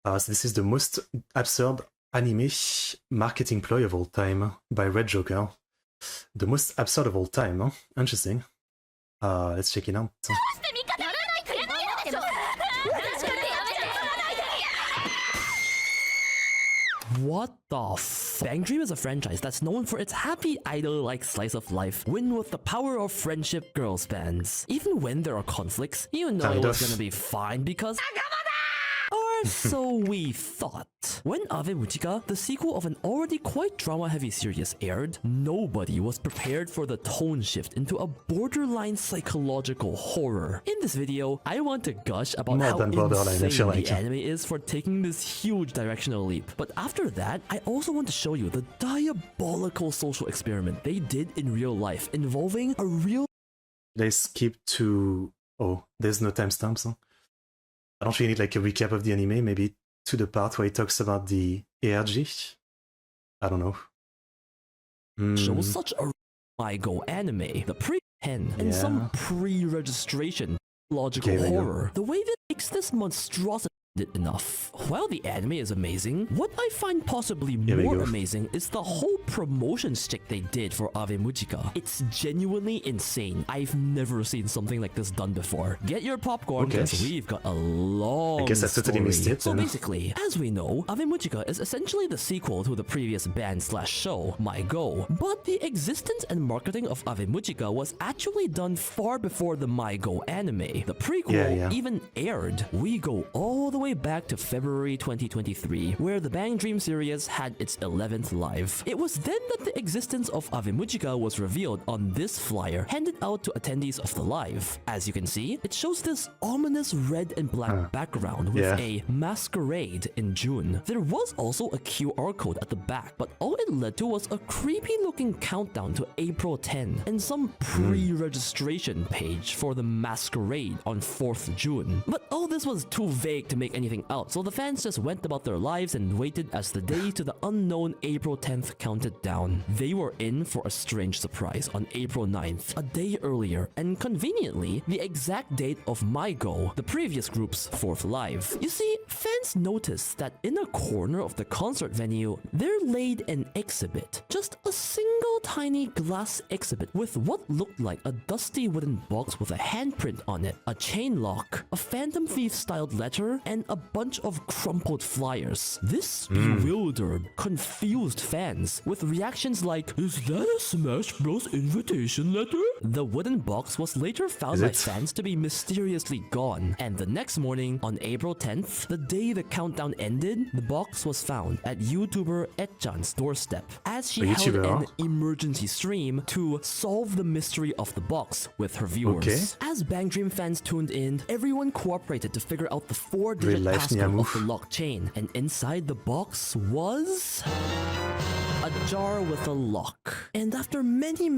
So this is the most absurd anime marketing ploy of all time by Red Joker. The most absurd of all time, huh? Interesting. Let's check it out. What the f? Bang Dream is a franchise that's known for its happy idol-like slice of life, win with the power of friendship girls bands. Even when there are conflicts, you know it's gonna be fine because or so we thought. When Ave Mujica, the sequel of an already quite drama-heavy series, aired, nobody was prepared for the tone shift into a borderline psychological horror. In this video, I want to gush about how insane the anime is for taking this huge directional leap. But after that, I also want to show you the diabolical social experiment they did in real life, involving a real... They skip to... Oh, there's no timestamps, huh? I don't really need like a recap of the anime, maybe to the part where he talks about the ARG. I don't know. Shows such a MyGo anime, the pre-10, and some pre-registration logical horror. The way that makes this monstrosity enough. While the anime is amazing, what I find possibly more amazing is the whole promotion stick they did for Ave Mujica. It's genuinely insane. I've never seen something like this done before. Get your popcorn, because we've got a long I guess I totally missed it. So basically, as we know, Ave Mujica is essentially the sequel to the previous band/show, MyGo. But the existence and marketing of Ave Mujica was actually done far before the MyGo anime. The prequel even aired. We go all the way back to February 2023, where the Bang Dream series had its 11th live. It was then that the existence of Ave Mujica was revealed on this flyer handed out to attendees of the live. As you can see, it shows this ominous red and black background with a masquerade in June. There was also a QR code at the back, but all it led to was a creepy looking countdown to April 10 and some pre-registration page for the masquerade on 4th June. But all this was too vague to make anything out, so the fans just went about their lives and waited as the day to the unknown April 10th counted down. They were in for a strange surprise on April 9th, a day earlier, and conveniently, the exact date of MyGo, the previous group's 4th live. You see, fans noticed that in a corner of the concert venue, there laid an exhibit. Just a single tiny glass exhibit with what looked like a dusty wooden box with a handprint on it, a chain lock, a Phantom Thief-styled letter, and a bunch of crumpled flyers. This bewildered, confused fans with reactions like, "Is that a Smash Bros invitation letter?" The wooden box was later found by fans to be mysteriously gone, and the next morning, on April 10th, the day the countdown ended, the box was found at YouTuber Etchan's doorstep, as she held an emergency stream to solve the mystery of the box with her viewers. As Bang Dream fans tuned in, everyone cooperated to figure out the 4-digit passcode of the lock chain, and inside the box was a jar with a lock. And after many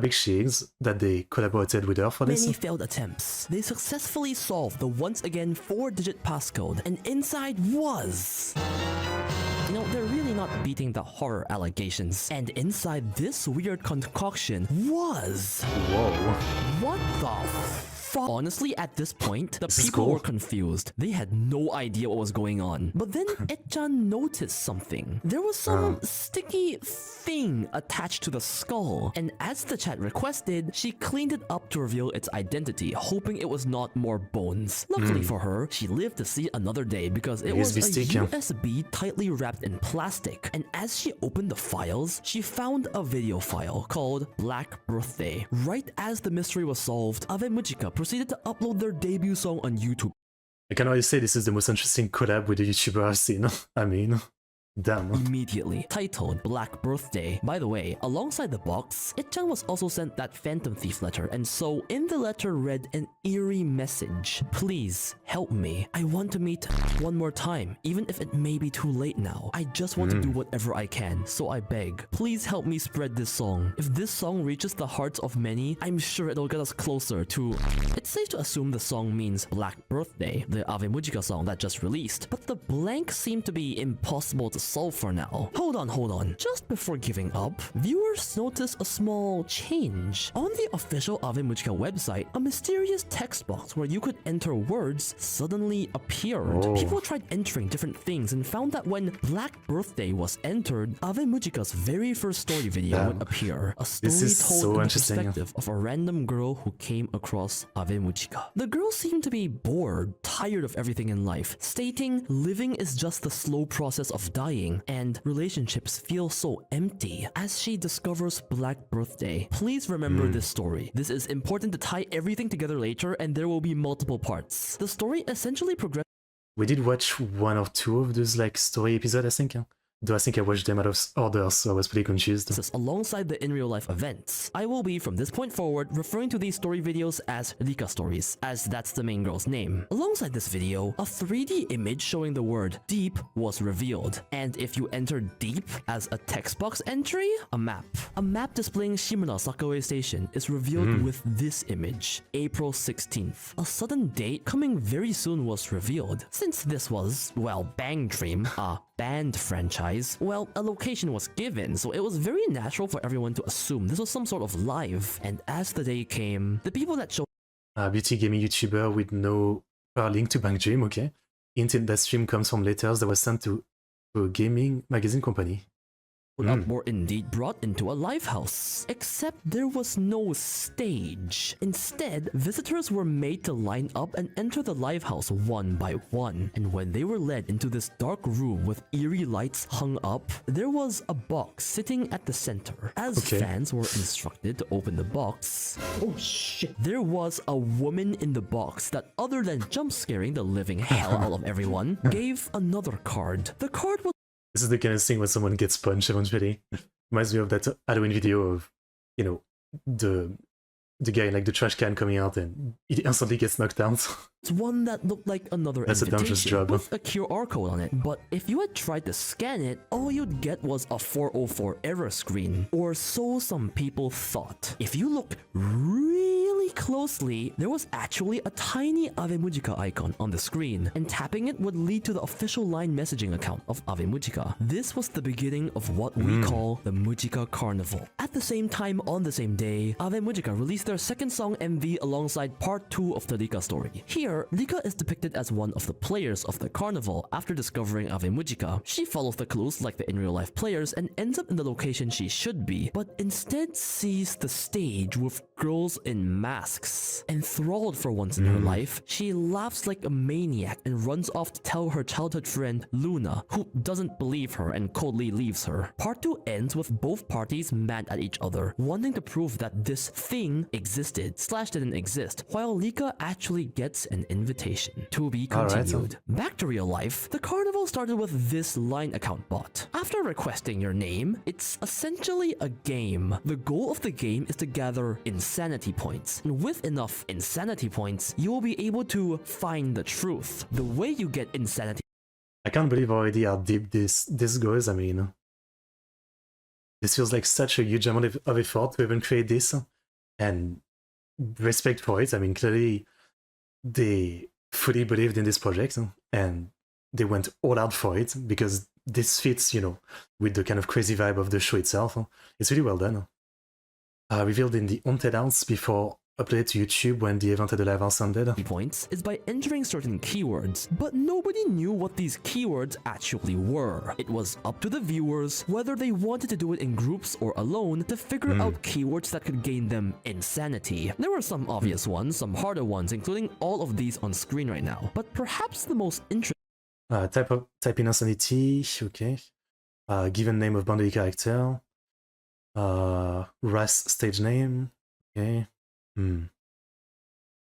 big shades that they collaborated with her for this. Many failed attempts, they successfully solved the once again 4-digit passcode, and inside was... You know, they're really not beating the horror allegations. And inside this weird concoction was... Whoa. What the Honestly, at this point, the people were confused. They had no idea what was going on. But then Etchan noticed something. There was some sticky thing attached to the skull. And as the chat requested, she cleaned it up to reveal its identity, hoping it was not more bones. Luckily for her, she lived to see another day because it was a USB tightly wrapped in plastic. And as she opened the files, she found a video file called Black Birthday. Right as the mystery was solved, Ave Mujica proceeded to upload their debut song on YouTube. I can always say this is the most interesting collab with a YouTuber I've seen. I mean, damn. Immediately, titled Black Birthday. By the way, alongside the box, Etchan was also sent that Phantom Thief letter, and so in the letter read an eerie message. "Please help me. I want to meet one more time, even if it may be too late now. I just want to do whatever I can, so I beg. Please help me spread this song. If this song reaches the hearts of many, I'm sure it'll get us closer to..." It's safe to assume the song means Black Birthday, the Ave Mujica song that just released, but the blank seemed to be impossible to solve for now. Hold on. Just before giving up, viewers notice a small change. On the official Ave Mujica website, a mysterious text box where you could enter words suddenly appeared. Oh. People tried entering different things and found that when Black Birthday was entered, Ave Mujica's very first story video would appear. A story told in the perspective of a random girl who came across Ave Mujica. The girl seemed to be bored, tired of everything in life, stating living is just the slow process of dying and relationships feel so empty as she discovers Black Birthday. Please remember this story. This is important to tie everything together later and there will be multiple parts. The story essentially progresses. We did watch one or two of those like story episodes, I think. Though I think I watched them out of order, so I was pretty confused. Alongside the in real life events, I will be from this point forward referring to these story videos as Rika stories, as that's the main girl's name. Alongside this video, a 3D image showing the word deep was revealed, and if you enter deep as a text box entry, a map displaying Shimura Sakaue Station is revealed with this image, April 16th. A sudden date coming very soon was revealed. Since this was, well, Bang Dream, a band franchise, well, a location was given, so it was very natural for everyone to assume this was some sort of live. And as the day came, the people that showed beauty gaming YouTuber with no link to Bank Dream, okay. Hinted that stream comes from letters that was sent to a gaming magazine company. up were indeed brought into a live house, except there was no stage. Instead, visitors were made to line up and enter the live house one by one, and when they were led into this dark room with eerie lights hung up, there was a box sitting at the center. As fans were instructed to open the box, oh shit, there was a woman in the box that, other than jump scaring the living hell out of everyone, gave another card. The card was This is the kind of thing when someone gets punched eventually. Reminds me of that Halloween video of, you know, the guy in like the trash can coming out and he instantly gets knocked out. It's one that looked like another That's a dangerous invitation job. with a QR code on it. But if you had tried to scan it, all you'd get was a 404 error screen. Or so some people thought. If you looked really closely, there was actually a tiny Ave Mujica icon on the screen, and tapping it would lead to the official line messaging account of Ave Mujica. This was the beginning of what we call the Mujica Carnival. At the same time, on the same day, Ave Mujica released their second song MV alongside part 2 of the Rika story. Here, Rika is depicted as one of the players of the carnival after discovering Ave Mujica. She follows the clues like the in real life players and ends up in the location she should be, but instead sees the stage with girls in masks. Enthralled for once in her life, she laughs like a maniac and runs off to tell her childhood friend Luna, who doesn't believe her and coldly leaves her. Part 2 ends with both parties mad at each other, wanting to prove that this thing existed / didn't exist, while Rika actually gets an invitation. To be continued. Back to real life, the carnival started with this line account bot. After requesting your name, it's essentially a game. The goal of the game is to gather insanity points, and with enough insanity points, you will be able to find the truth. The way you get insanity I can't believe already how deep this goes. I mean, this feels like such a huge amount of effort to even create this, and respect for it. I mean, clearly they fully believed in this project and they went all out for it because this fits, you know, with the kind of crazy vibe of the show itself. It's really well done. Revealed in the haunted house before uploaded to YouTube when the event at the live house ended. points is by entering certain keywords, but nobody knew what these keywords actually were. It was up to the viewers whether they wanted to do it in groups or alone to figure out keywords that could gain them insanity. There were some obvious ones, some harder ones, including all of these on screen right now, but perhaps the most interesting Type in insanity, okay. Given name of boundary character. Race stage name, okay.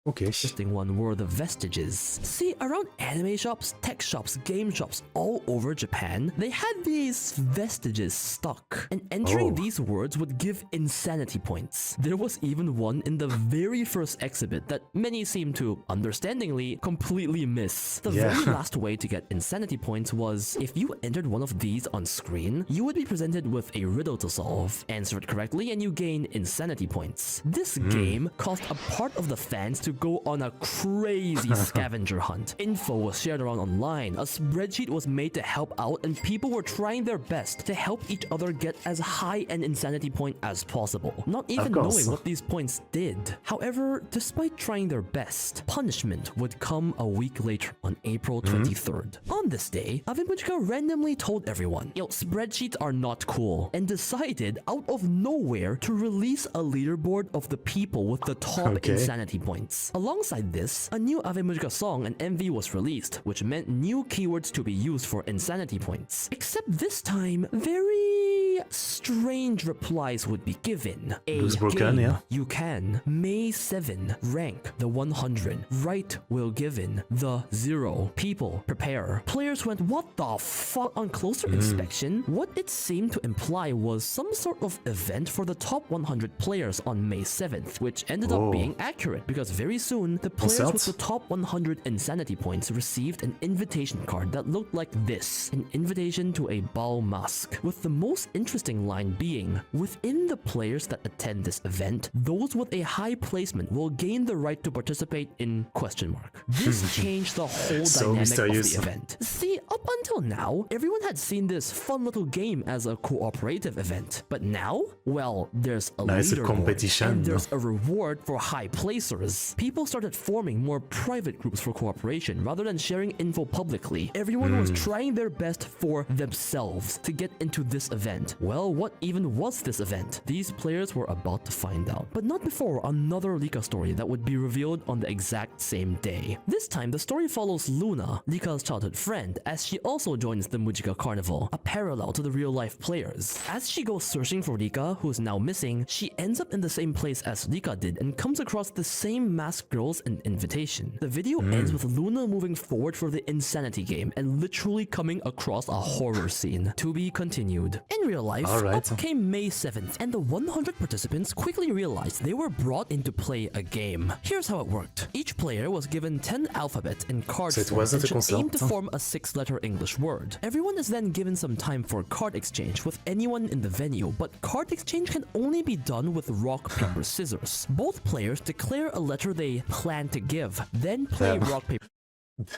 Okay. interesting one were the vestiges. See, around anime shops, tech shops, game shops all over Japan, they had these vestiges stuck, and entering these words would give insanity points. There was even one in the very first exhibit that many seem to, understandingly, completely miss. The very last way to get insanity points was, if you entered one of these on screen, you would be presented with a riddle to solve. Answer it correctly and you gain insanity points. This game caused a part of the fans to go on a crazy scavenger hunt. Info was shared around online, a spreadsheet was made to help out, and people were trying their best to help each other get as high an insanity point as possible, not even knowing what these points did. However, despite trying their best, punishment would come a week later on April 23rd. On this day, Mujica randomly told everyone, yo, spreadsheets are not cool, and decided out of nowhere to release a leaderboard of the people with the top insanity points. Alongside this, a new Mujica song and MV was released, which meant new keywords to be used for insanity points. Except this time, very strange replies would be given. You can. May 7. Rank. The 100. Right will given. The 0. People. Prepare. Players went, what the fuck? On closer inspection, what it seemed to imply was some sort of event for the top 100 players on May 7th, which ended up being accurate because very soon, the players with the top 100 insanity points received an invitation card that looked like this, an invitation to a ball mask, with the most interesting line being, within the players that attend this event, those with a high placement will gain the right to participate in question mark. This changed the whole dynamic of the event. See, up until now, everyone had seen this fun little game as a cooperative event, but now, well, there's a leaderboard and there's a reward for high placers. People started forming more private groups for cooperation rather than sharing info publicly. Everyone was trying their best for themselves to get into this event. Well, what even was this event? These players were about to find out, but not before another Lika story that would be revealed on the exact same day. This time, the story follows Luna, Lika's childhood friend, as she also joins the Mujica Carnival, a parallel to the real-life players. As she goes searching for Lika, who is now missing, she ends up in the same place as Lika did and comes across the same masked girls and invitation. The video ends with Luna moving forward for the insanity game and literally coming across a horror scene. To be continued. In real life, up came May 7th, and the 100 participants quickly realized they were brought in to play a game. Here's how it worked. Each player was given 10 alphabets in card form and should aim to form a 6-letter English word. Everyone is then given some time for card exchange with anyone in the venue, but card exchange can only be done with rock, paper, scissors. Both players declare a letter they plan to give, then play rock, paper.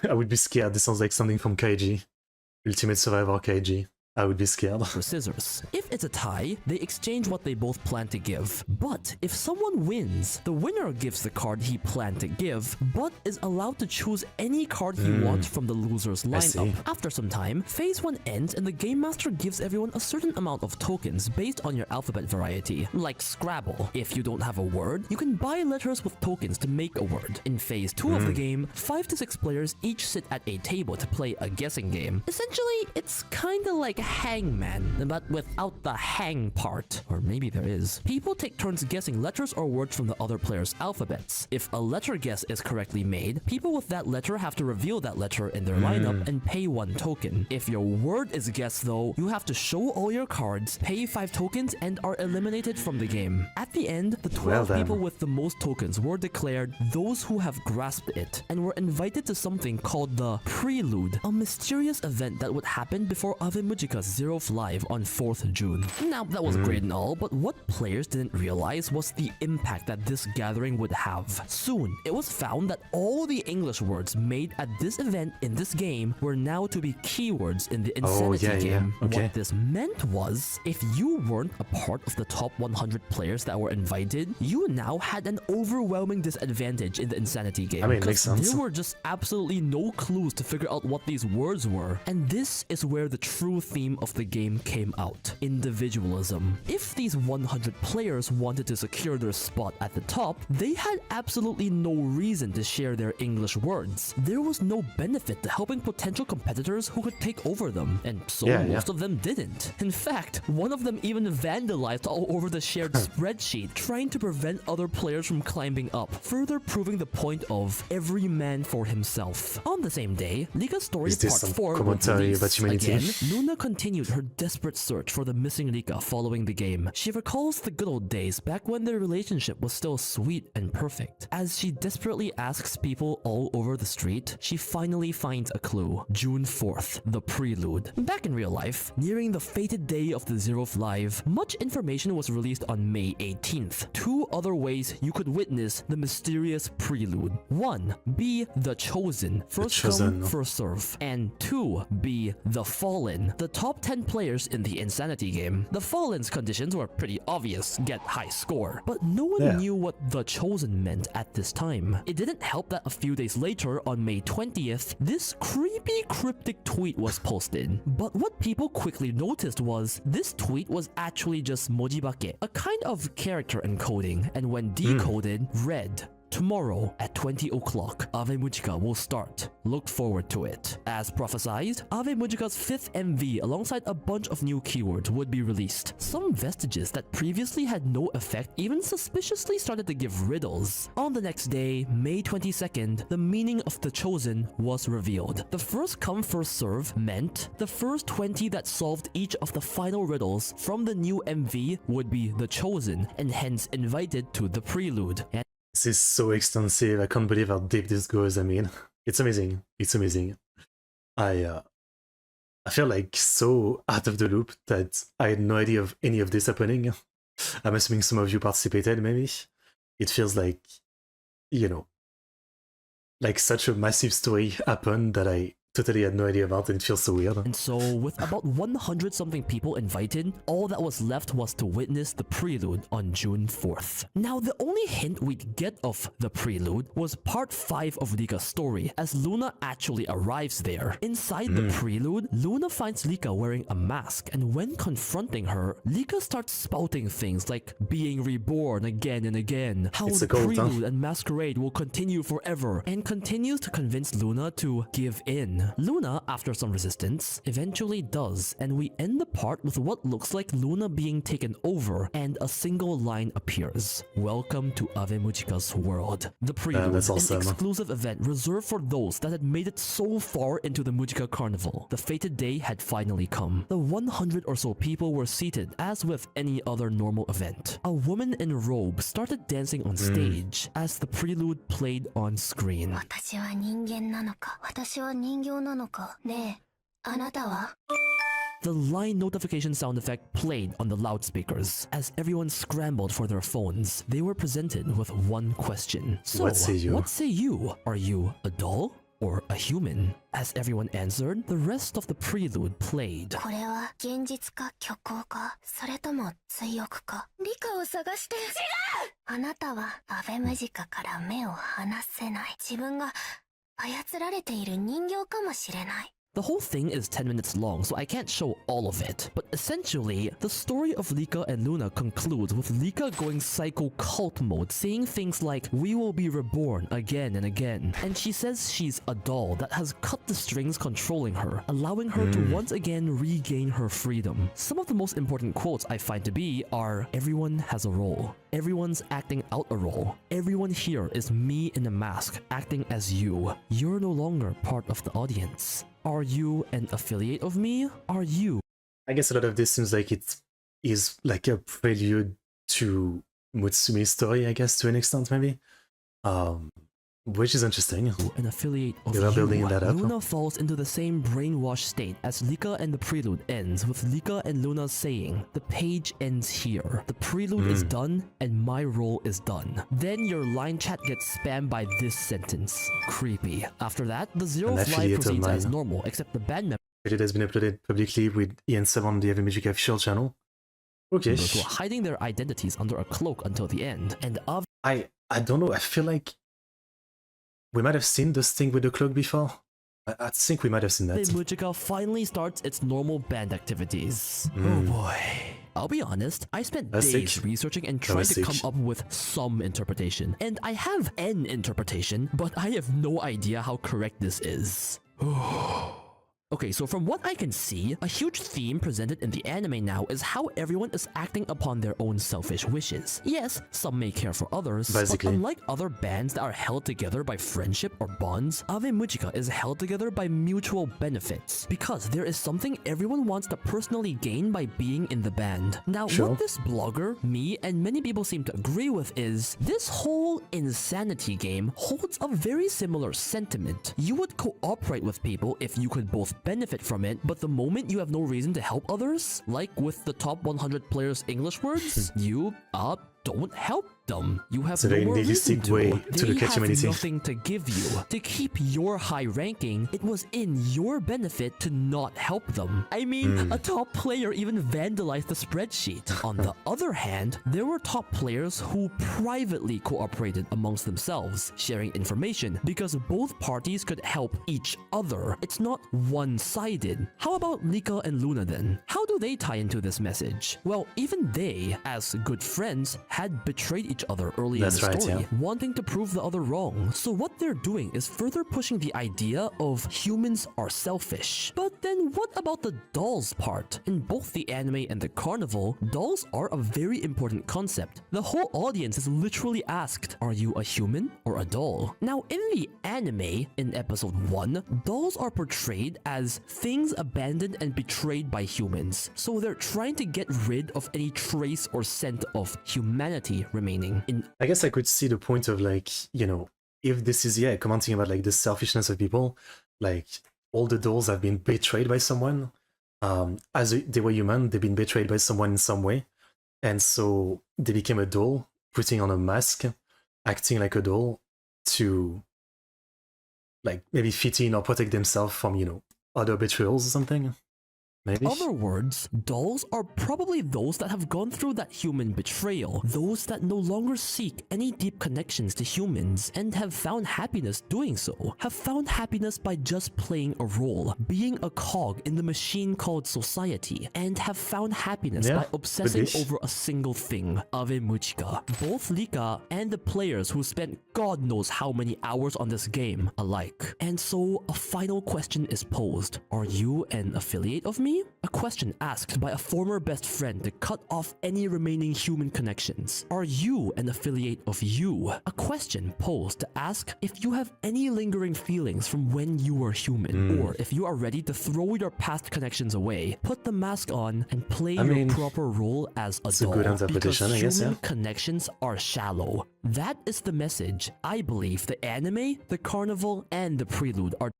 I would be scared. This sounds like something from KG. Ultimate Survivor KG. I would be scared. For scissors. If it's a tie, they exchange what they both plan to give. But if someone wins, the winner gives the card he planned to give, but is allowed to choose any card he wants from the loser's lineup. After some time, phase 1 ends and the game master gives everyone a certain amount of tokens based on your alphabet variety, like Scrabble. If you don't have a word, you can buy letters with tokens to make a word. In phase 2 of the game, 5 to 6 players each sit at a table to play a guessing game. Essentially, it's kinda like Hangman, but without the hang part. Or maybe there is. People take turns guessing letters or words from the other player's alphabets. If a letter guess is correctly made, people with that letter have to reveal that letter in their lineup and pay 1 token. If your word is guessed though, you have to show all your cards, pay 5 tokens, and are eliminated from the game. At the end, the 12 people with the most tokens were declared those who have grasped it, and were invited to something called the Prelude, a mysterious event that would happen before Mujica's 0th live on 4th June. Now, that was great and all, but what players didn't realize was the impact that this gathering would have. Soon, it was found that all the English words made at this event in this game were now to be keywords in the Insanity game. What this meant was, if you weren't a part of the top 100 players that were invited, you now had an overwhelming disadvantage in the Insanity game. I mean, it makes sense. There were just absolutely no clues to figure out what these words were. And this is where the true theme of the game came out: individualism. If these 100 players wanted to secure their spot at the top, they had absolutely no reason to share their English words. There was no benefit to helping potential competitors who could take over them, and so most of them didn't. In fact, one of them even vandalized all over the shared spreadsheet, trying to prevent other players from climbing up, further proving the point of every man for himself. On the same day, Lika's Story Part 4 was released. Again, Luna continued her desperate search for the missing Rika following the game. She recalls the good old days back when their relationship was still sweet and perfect. As she desperately asks people all over the street, she finally finds a clue. June 4th, the prelude. Back in real life, nearing the fated day of the Zeroth Live, much information was released on May 18th. 2 other ways you could witness the mysterious prelude. 1. Be the Chosen, first come, first serve. And 2. Be the Fallen, the top 10 players in the Insanity game. The Fallen's conditions were pretty obvious, get high score. But no one knew what the Chosen meant at this time. It didn't help that a few days later, on May 20th, this creepy cryptic tweet was posted. But what people quickly noticed was this tweet was actually just mojibake, a kind of character encoding, and when decoded, read, "Tomorrow at 20 o'clock, Ave Mujica will start. Look forward to it." As prophesied, Ave Mujica's 5th MV alongside a bunch of new keywords would be released. Some vestiges that previously had no effect even suspiciously started to give riddles. On the next day, May 22nd, the meaning of the Chosen was revealed. The first come first serve meant the first 20 that solved each of the final riddles from the new MV would be the Chosen and hence invited to the prelude. And this is so extensive. I can't believe how deep this goes. I mean, it's amazing. It's amazing. I feel like so out of the loop that I had no idea of any of this happening. I'm assuming some of you participated, maybe. It feels like, you know, like such a massive story happened that I totally had no idea about, and it feels so weird. And so, with about 100 something people invited, all that was left was to witness the prelude on June 4th. Now, the only hint we'd get of the prelude was part 5 of Rika's story, as Luna actually arrives there. Inside the prelude, Luna finds Rika wearing a mask, and when confronting her, Rika starts spouting things like being reborn again and again, how the prelude and masquerade will continue forever, and continues to convince Luna to give in. Luna, after some resistance, eventually does, and we end the part with what looks like Luna being taken over, and a single line appears. "Welcome to Ave Mujica's world." The prelude, awesome. An exclusive event reserved for those that had made it so far into the Mujica Carnival. The fated day had finally come. The 100 or so people were seated, as with any other normal event. A woman in a robe started dancing on stage as the prelude played on screen. The line notification sound effect played on the loudspeakers. As everyone scrambled for their phones, they were presented with one question. So, what say you? Are you a doll or a human? As everyone answered, the rest of the prelude played. The whole thing is 10 minutes long, so I can't show all of it. But essentially, the story of Rika and Luna concludes with Rika going psycho cult mode, saying things like, "We will be reborn again and again." And she says she's a doll that has cut the strings controlling her, allowing her to once again regain her freedom. Some of the most important quotes I find to be are, "Everyone has a role. Everyone's acting out a role. Everyone here is me in a mask, acting as you. You're no longer part of the audience. Are you an affiliate of me? Are you?" I guess a lot of this seems like it is like a prelude to Mutsumi's story, I guess, to an extent, maybe. Which is interesting. An affiliate of They are building that up. Luna falls into the same brainwashed state as Rika, and the prelude ends with Rika and Luna saying, "The page ends here. The prelude is done and my role is done." Then your line chat gets spammed by this sentence. Creepy. After that, the Zeroth Live proceeds as normal, except the band members It has been uploaded publicly with Ian Sub on the Ave Mujica official channel. Okay. who are hiding their identities under a cloak until the end. And I don't know, I feel like we might have seen this thing with the cloak before. I think we might have seen that. Mujica finally starts its normal band activities. Oh boy. I'll be honest, I spent days researching and trying to come up with some interpretation. And I have an interpretation, but I have no idea how correct this is. Okay, so from what I can see, a huge theme presented in the anime now is how everyone is acting upon their own selfish wishes. Yes, some may care for others, Basically. but unlike other bands that are held together by friendship or bonds, Ave Mujica is held together by mutual benefits, because there is something everyone wants to personally gain by being in the band. Now, Sure. what this blogger, me, and many people seem to agree with is, this whole insanity game holds a very similar sentiment. You would cooperate with people if you could both benefit from it, but the moment you have no reason to help others, like with the top 100 players' English words, you, don't help them. You have It's a very no more reason nihilistic way to look at They humanity. have nothing to give you. To keep your high ranking, it was in your benefit to not help them. I mean, a top player even vandalized the spreadsheet. On the other hand, there were top players who privately cooperated amongst themselves, sharing information because both parties could help each other. It's not one-sided. How about Lika and Luna then? How do they tie into this message? Well, even they, as good friends, had betrayed each other early That's in the right, story, yeah. wanting to prove the other wrong. So what they're doing is further pushing the idea of humans are selfish. But then what about the dolls part? In both the anime and the carnival, dolls are a very important concept. The whole audience is literally asked, are you a human or a doll? Now in the anime, in episode 1, dolls are portrayed as things abandoned and betrayed by humans. So they're trying to get rid of any trace or scent of humanity remaining. I guess I could see the point of like, you know, if this is, yeah, commenting about like the selfishness of people, like all the dolls have been betrayed by someone. They were human, they've been betrayed by someone in some way. And so they became a doll, putting on a mask, acting like a doll to like maybe fit in or protect themselves from, you know, other betrayals or something. Maybe. In other words, dolls are probably those that have gone through that human betrayal, those that no longer seek any deep connections to humans and have found happiness doing so, have found happiness by just playing a role, being a cog in the machine called society, and have found happiness by obsessing over a single thing, Ave Mujica. Both Lika and the players who spent God knows how many hours on this game alike. And so a final question is posed. Are you an affiliate of me? A question asked by a former best friend to cut off any remaining human connections. Are you an affiliate of you? A question posed to ask if you have any lingering feelings from when you were human, or if you are ready to throw your past connections away, put the mask on, and play your proper role as a doll. A good interpretation, because I guess, human yeah. connections are shallow. That is the message I believe the anime, the carnival, and the prelude are.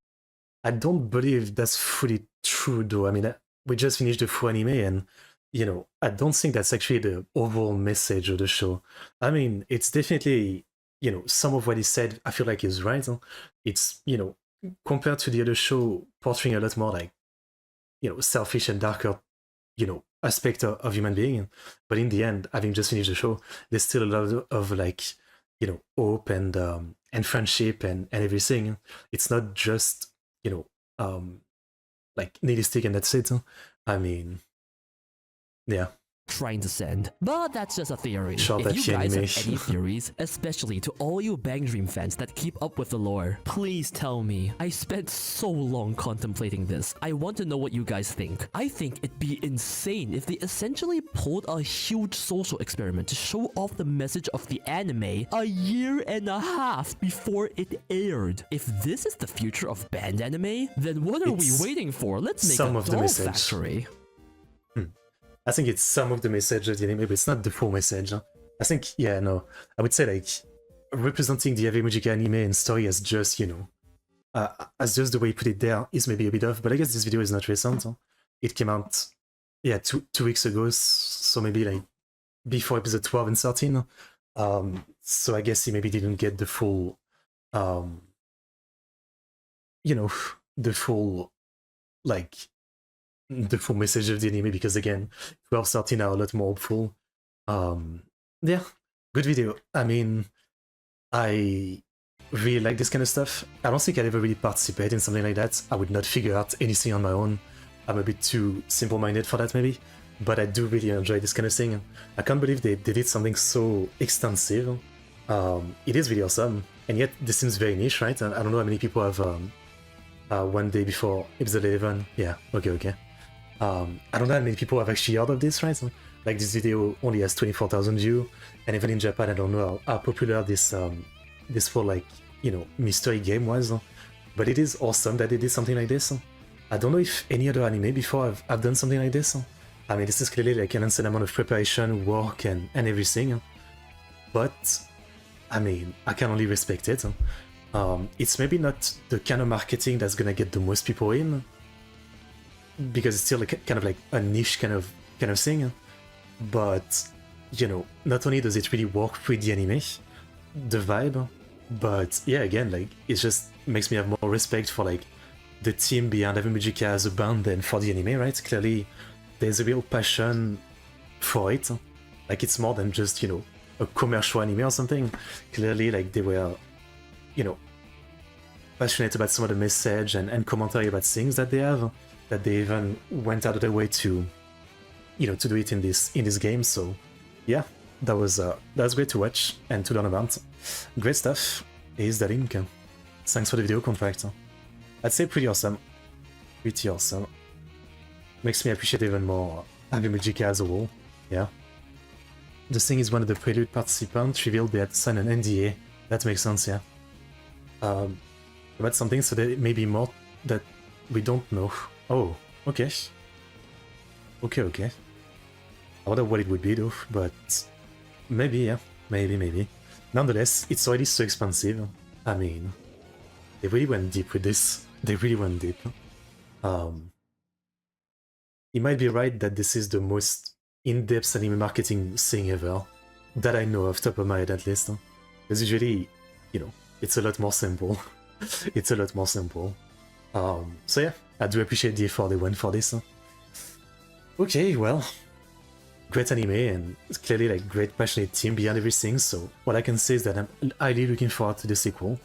I don't believe that's fully true though. I mean, we just finished the full anime and, you know, I don't think that's actually the overall message of the show. I mean, it's definitely, you know, some of what he said, I feel like is right. Huh? It's, you know, compared to the other show, portraying a lot more like, you know, selfish and darker, you know, aspect of human being. But in the end, having just finished the show, there's still a lot of like, you know, hope and friendship and everything. It's not just, you know, like nihilistic and that's it. I mean, yeah. Trying to send. But that's just a theory. Short If you guys anime. have any theories, especially to all you Bang Dream fans that keep up with the lore, please tell me. I spent so long contemplating this. I want to know what you guys think. I think it'd be insane if they essentially pulled a huge social experiment to show off the message of the anime a year and a half before it aired. If this is the future of band anime, then what are we waiting for? Let's make some a of the doll message. factory. I think it's some of the message of the anime, but it's not the full message. Huh? I think, yeah, no. I would say, like, representing the Ave Mujica anime and story as just, you know, as just the way you put it there is maybe a bit off, but I guess this video is not recent. Huh? It came out, yeah, two weeks ago, so maybe, like, before episode 12 and 13. So I guess he maybe didn't get the full, you know, the full, like, the full message of the anime, because again 12 13 are a lot more hopeful. Yeah, good video. I mean, I really like this kind of stuff. I don't think I'd ever really participate in something like that. I would not figure out anything on my own. I'm a bit too simple-minded for that maybe, but I do really enjoy this kind of thing. I can't believe they did something so extensive. It is really awesome, and yet this seems very niche, right? I don't know how many people have one day before episode 11. Yeah, okay. I don't know how many people have actually heard of this, right? So, like, this video only has 24,000 views, and even in Japan, I don't know how popular this this whole, like, you know, mystery game was. But it is awesome that they did something like this. I don't know if any other anime before have done something like this. I mean, this is clearly like an insane amount of preparation, work, and everything. But, I mean, I can only respect it. It's maybe not the kind of marketing that's gonna get the most people in, because it's still like, kind of like a niche kind of thing. But, you know, not only does it really work with the anime, the vibe, but yeah, again, like, it just makes me have more respect for like the team behind Ave Mujica as a band than for the anime, right? Clearly, there's a real passion for it. Like, it's more than just, you know, a commercial anime or something. Clearly, like, they were, you know, passionate about some of the message and commentary about things that they have, that they even went out of their way to, you know, to do it in this game. So yeah, that was great to watch and to learn about. Great stuff. Here's the link. Thanks for the video contract. I'd say pretty awesome. Pretty awesome. Makes me appreciate even more Ave Mujica as a whole. Yeah. The thing is, one of the Prelude participants revealed they had to sign an NDA. That makes sense, yeah. About something, so there may be more that we don't know. Oh, okay. Okay. I wonder what it would be though, but maybe, yeah. Maybe. Nonetheless, it's already so expensive. I mean, they really went deep with this. They really went deep. You might be right that this is the most in-depth anime marketing thing ever, that I know off the top of my head at least. Because usually, you know, it's a lot more simple. It's a lot more simple. So yeah, I do appreciate the effort they went for this. Okay, well, great anime and clearly like great passionate team behind everything, so what I can say is that I'm highly looking forward to the sequel.